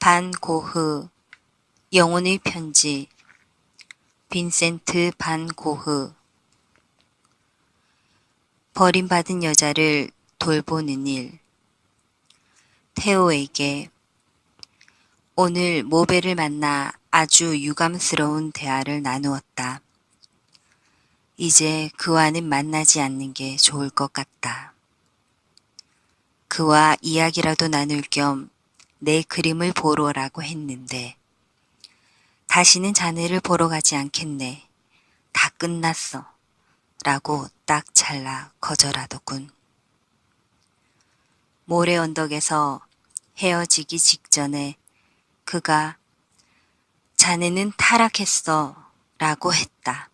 반 고흐, 영혼의 편지, 빈센트 반 고흐. 버림받은 여자를 돌보는 일. 테오에게 오늘 모베를 만나 아주 유감스러운 대화를 나누었다. 이제 그와는 만나지 않는 게 좋을 것 같다. 그와 이야기라도 나눌 겸 내 그림을 보러 오라고 했는데 다시는 자네를 보러 가지 않겠네. 다 끝났어. 라고 딱 잘라 거절하더군. 모래 언덕에서 헤어지기 직전에 그가 자네는 타락했어 라고 했다.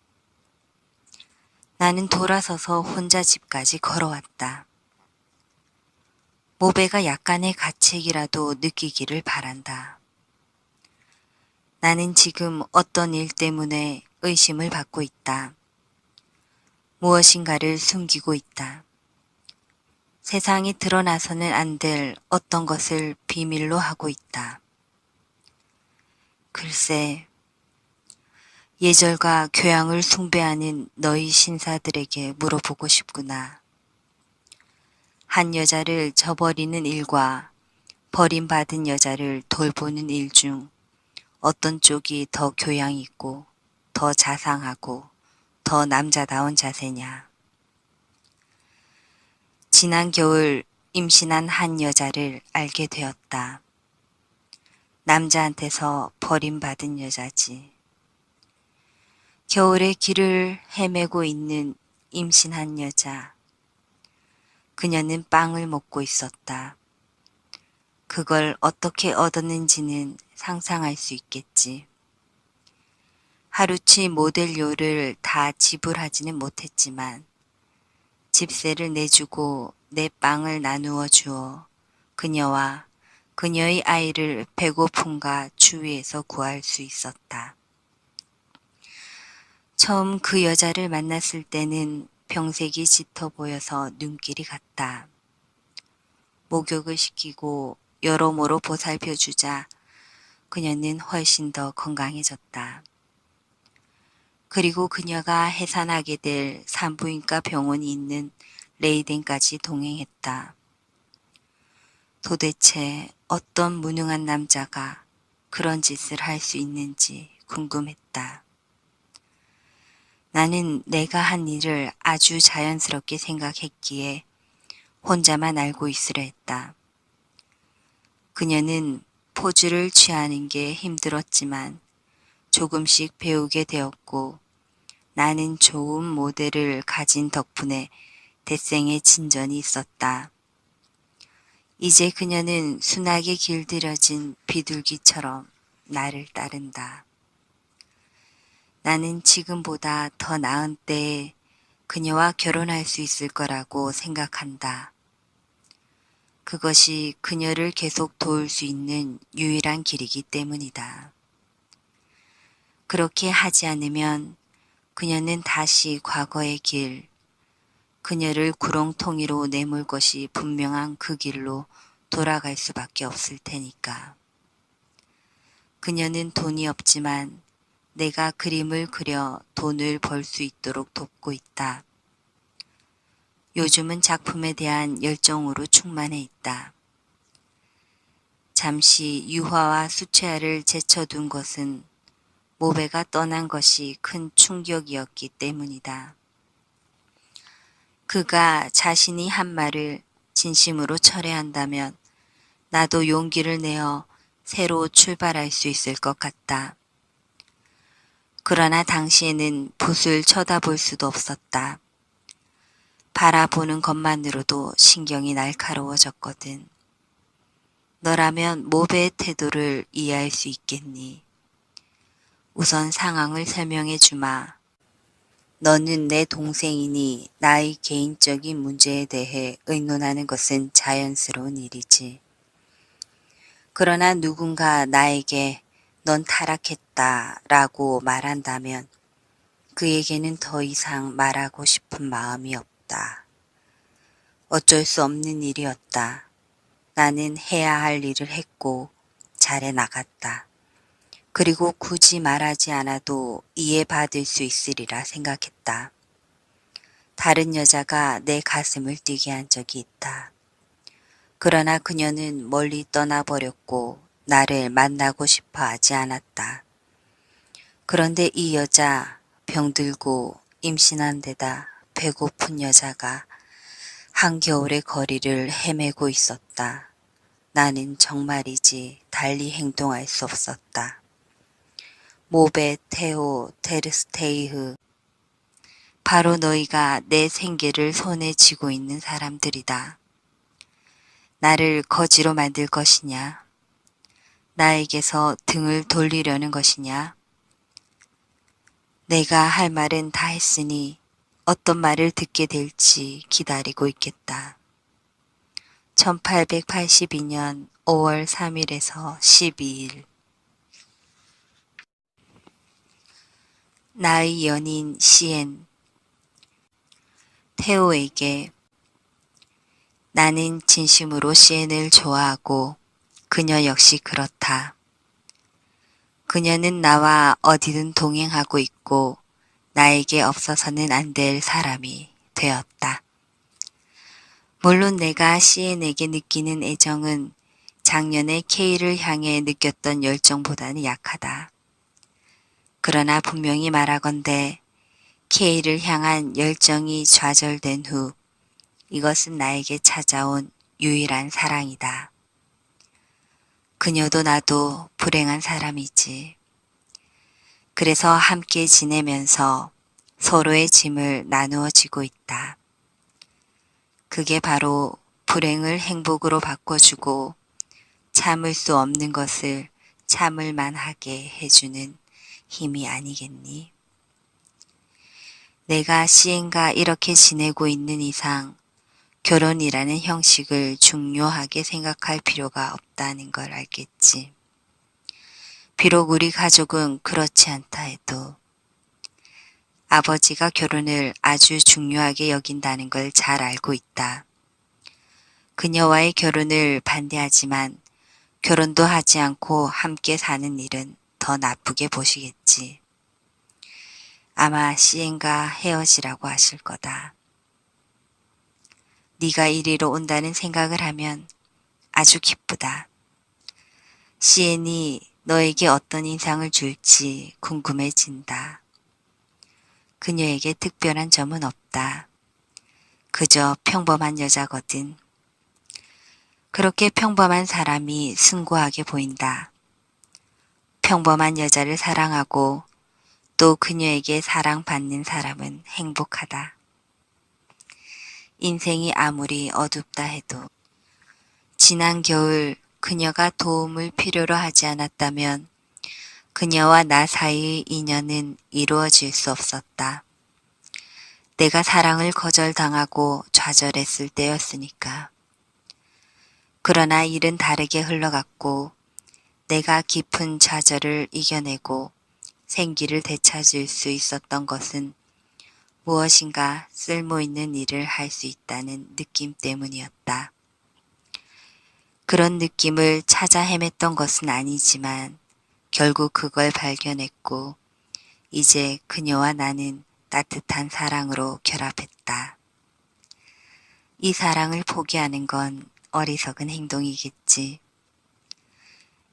나는 돌아서서 혼자 집까지 걸어왔다. 모베가 약간의 가책이라도 느끼기를 바란다. 나는 지금 어떤 일 때문에 의심을 받고 있다. 무엇인가를 숨기고 있다. 세상에 드러나서는 안 될 어떤 것을 비밀로 하고 있다. 글쎄, 예절과 교양을 숭배하는 너희 신사들에게 물어보고 싶구나. 한 여자를 저버리는 일과 버림받은 여자를 돌보는 일 중 어떤 쪽이 더 교양 있고 더 자상하고 더 남자다운 자세냐. 지난 겨울 임신한 한 여자를 알게 되었다. 남자한테서 버림받은 여자지. 겨울에 길을 헤매고 있는 임신한 여자. 그녀는 빵을 먹고 있었다. 그걸 어떻게 얻었는지는 상상할 수 있겠지. 하루치 모델료를 다 지불하지는 못했지만 집세를 내주고 내 빵을 나누어 주어 그녀와 그녀의 아이를 배고픔과 추위에서 구할 수 있었다. 처음 그 여자를 만났을 때는 병색이 짙어 보여서 눈길이 갔다. 목욕을 시키고 여러모로 보살펴주자 그녀는 훨씬 더 건강해졌다. 그리고 그녀가 해산하게 될 산부인과 병원이 있는 레이덴까지 동행했다. 도대체 어떤 무능한 남자가 그런 짓을 할 수 있는지 궁금했다. 나는 내가 한 일을 아주 자연스럽게 생각했기에 혼자만 알고 있으려 했다. 그녀는 포즈를 취하는 게 힘들었지만 조금씩 배우게 되었고 나는 좋은 모델을 가진 덕분에 대생의 진전이 있었다. 이제 그녀는 순하게 길들여진 비둘기처럼 나를 따른다. 나는 지금보다 더 나은 때에 그녀와 결혼할 수 있을 거라고 생각한다. 그것이 그녀를 계속 도울 수 있는 유일한 길이기 때문이다. 그렇게 하지 않으면 그녀는 다시 과거의 길, 그녀를 구렁텅이로 내몰 것이 분명한 그 길로 돌아갈 수밖에 없을 테니까. 그녀는 돈이 없지만 내가 그림을 그려 돈을 벌 수 있도록 돕고 있다. 요즘은 작품에 대한 열정으로 충만해 있다. 잠시 유화와 수채화를 제쳐둔 것은 모베가 떠난 것이 큰 충격이었기 때문이다. 그가 자신이 한 말을 진심으로 철회한다면 나도 용기를 내어 새로 출발할 수 있을 것 같다. 그러나 당시에는 붓을 쳐다볼 수도 없었다. 바라보는 것만으로도 신경이 날카로워졌거든. 너라면 모베의 태도를 이해할 수 있겠니? 우선 상황을 설명해 주마. 너는 내 동생이니 나의 개인적인 문제에 대해 의논하는 것은 자연스러운 일이지. 그러나 누군가 나에게 넌 타락했다 라고 말한다면 그에게는 더 이상 말하고 싶은 마음이 없다. 어쩔 수 없는 일이었다. 나는 해야 할 일을 했고 잘해 나갔다. 그리고 굳이 말하지 않아도 이해받을 수 있으리라 생각했다. 다른 여자가 내 가슴을 뛰게 한 적이 있다. 그러나 그녀는 멀리 떠나버렸고 나를 만나고 싶어 하지 않았다. 그런데 이 여자, 병들고 임신한 데다 배고픈 여자가 한겨울의 거리를 헤매고 있었다. 나는 정말이지 달리 행동할 수 없었다. 모베, 테오, 테르스테이흐, 바로 너희가 내 생계를 손에 쥐고 있는 사람들이다. 나를 거지로 만들 것이냐? 나에게서 등을 돌리려는 것이냐? 내가 할 말은 다 했으니 어떤 말을 듣게 될지 기다리고 있겠다. 1882년 5월 3일에서 12일 나의 연인 시엔 테오에게 나는 진심으로 시엔을 좋아하고 그녀 역시 그렇다. 그녀는 나와 어디든 동행하고 있고 나에게 없어서는 안 될 사람이 되었다. 물론 내가 시엔에게 느끼는 애정은 작년에 K를 향해 느꼈던 열정보다는 약하다. 그러나 분명히 말하건대 K를 향한 열정이 좌절된 후 이것은 나에게 찾아온 유일한 사랑이다. 그녀도 나도 불행한 사람이지. 그래서 함께 지내면서 서로의 짐을 나누어 지고 있다. 그게 바로 불행을 행복으로 바꿔주고 참을 수 없는 것을 참을 만하게 해주는 힘이 아니겠니? 내가 시인과 이렇게 지내고 있는 이상 결혼이라는 형식을 중요하게 생각할 필요가 없다는 걸 알겠지. 비록 우리 가족은 그렇지 않다 해도 아버지가 결혼을 아주 중요하게 여긴다는 걸 잘 알고 있다. 그녀와의 결혼을 반대하지만 결혼도 하지 않고 함께 사는 일은 더 나쁘게 보시겠지. 아마 시엔과 헤어지라고 하실 거다. 네가 이리로 온다는 생각을 하면 아주 기쁘다. 시엔이 너에게 어떤 인상을 줄지 궁금해진다. 그녀에게 특별한 점은 없다. 그저 평범한 여자거든. 그렇게 평범한 사람이 숭고하게 보인다. 평범한 여자를 사랑하고 또 그녀에게 사랑받는 사람은 행복하다. 인생이 아무리 어둡다 해도 지난 겨울 그녀가 도움을 필요로 하지 않았다면 그녀와 나 사이의 인연은 이루어질 수 없었다. 내가 사랑을 거절당하고 좌절했을 때였으니까. 그러나 일은 다르게 흘러갔고 내가 깊은 좌절을 이겨내고 생기를 되찾을 수 있었던 것은 무엇인가 쓸모있는 일을 할 수 있다는 느낌 때문이었다. 그런 느낌을 찾아 헤맸던 것은 아니지만 결국 그걸 발견했고 이제 그녀와 나는 따뜻한 사랑으로 결합했다. 이 사랑을 포기하는 건 어리석은 행동이겠지.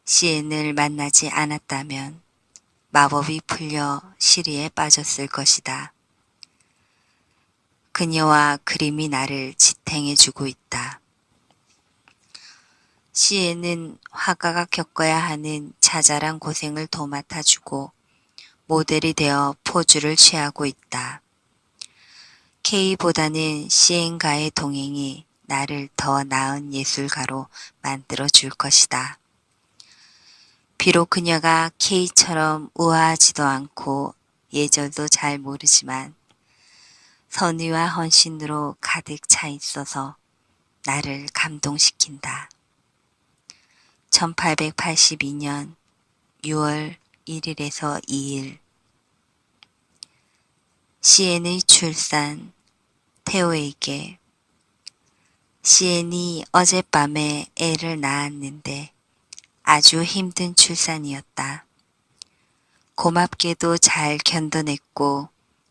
시엔을 만나지 않았다면 마법이 풀려 시리에 빠졌을 것이다. 그녀와 그림이 나를 지탱해주고 있다. 시에는 화가가 겪어야 하는 자잘한 고생을 도맡아주고 모델이 되어 포즈를 취하고 있다. K보다는 시엔과의 동행이 나를 더 나은 예술가로 만들어 줄 것이다. 비록 그녀가 K처럼 우아하지도 않고 예절도 잘 모르지만 선의와 헌신으로 가득 차 있어서 나를 감동시킨다. 1882년 6월 1일에서 2일 시엔의 출산 테오에게 시엔이 어젯밤에 애를 낳았는데 아주 힘든 출산이었다. 고맙게도 잘 견뎌냈고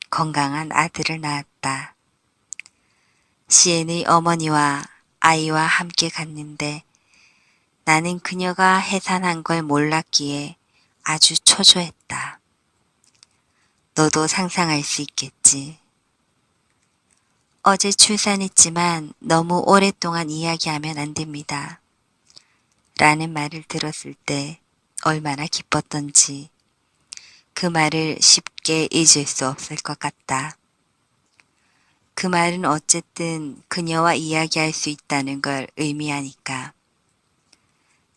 건강한 아들을 낳았다. 시엔의 어머니와 아이와 함께 갔는데 나는 그녀가 해산한 걸 몰랐기에 아주 초조했다. 너도 상상할 수 있겠지. 어제 출산했지만 너무 오랫동안 이야기하면 안 됩니다. 라는 말을 들었을 때 얼마나 기뻤던지 그 말을 쉽게 잊을 수 없을 것 같다. 그 말은 어쨌든 그녀와 이야기할 수 있다는 걸 의미하니까.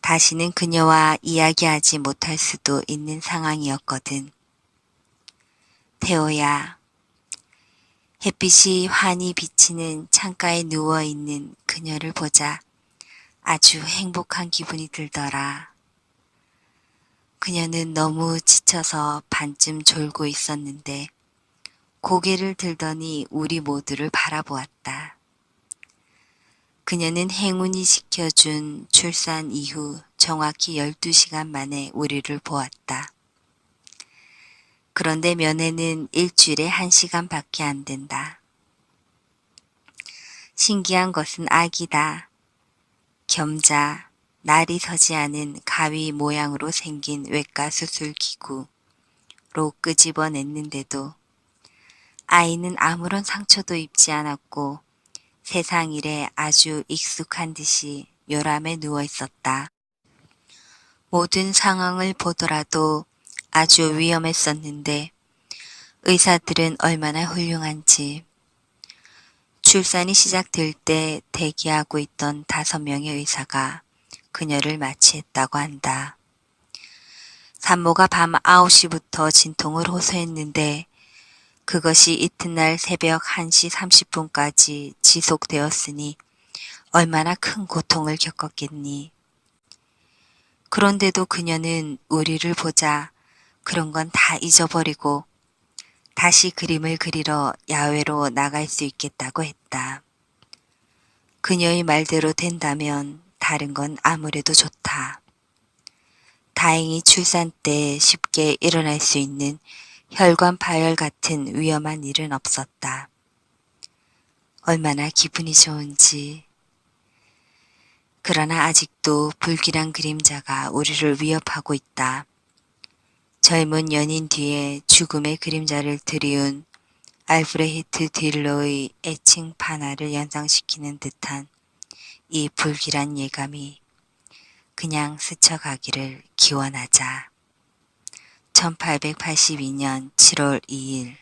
다시는 그녀와 이야기하지 못할 수도 있는 상황이었거든. 태호야, 햇빛이 환히 비치는 창가에 누워있는 그녀를 보자 아주 행복한 기분이 들더라. 그녀는 너무 지쳐서 반쯤 졸고 있었는데 고개를 들더니 우리 모두를 바라보았다. 그녀는 행운이 지켜준 출산 이후 정확히 12시간 만에 우리를 보았다. 그런데 면회는 일주일에 1시간밖에 안 된다. 신기한 것은 아기다. 겸자, 날이 서지 않은 가위 모양으로 생긴 외과 수술 기구로 끄집어냈는데도 아이는 아무런 상처도 입지 않았고 세상 일에 아주 익숙한 듯이 요람에 누워 있었다. 모든 상황을 보더라도 아주 위험했었는데 의사들은 얼마나 훌륭한지. 출산이 시작될 때 대기하고 있던 5명의 의사가 그녀를 마취했다고 한다. 산모가 밤 9시부터 진통을 호소했는데 그것이 이튿날 새벽 1시 30분까지 지속되었으니 얼마나 큰 고통을 겪었겠니. 그런데도 그녀는 우리를 보자 그런 건 다 잊어버리고 다시 그림을 그리러 야외로 나갈 수 있겠다고 했다. 그녀의 말대로 된다면 다른 건 아무래도 좋다. 다행히 출산 때 쉽게 일어날 수 있는 혈관 파열 같은 위험한 일은 없었다. 얼마나 기분이 좋은지. 그러나 아직도 불길한 그림자가 우리를 위협하고 있다. 젊은 연인 뒤에 죽음의 그림자를 들이운 알프레히트 딜러의 애칭 판화를 연상시키는 듯한 이 불길한 예감이 그냥 스쳐가기를 기원하자. 1882년 7월 2일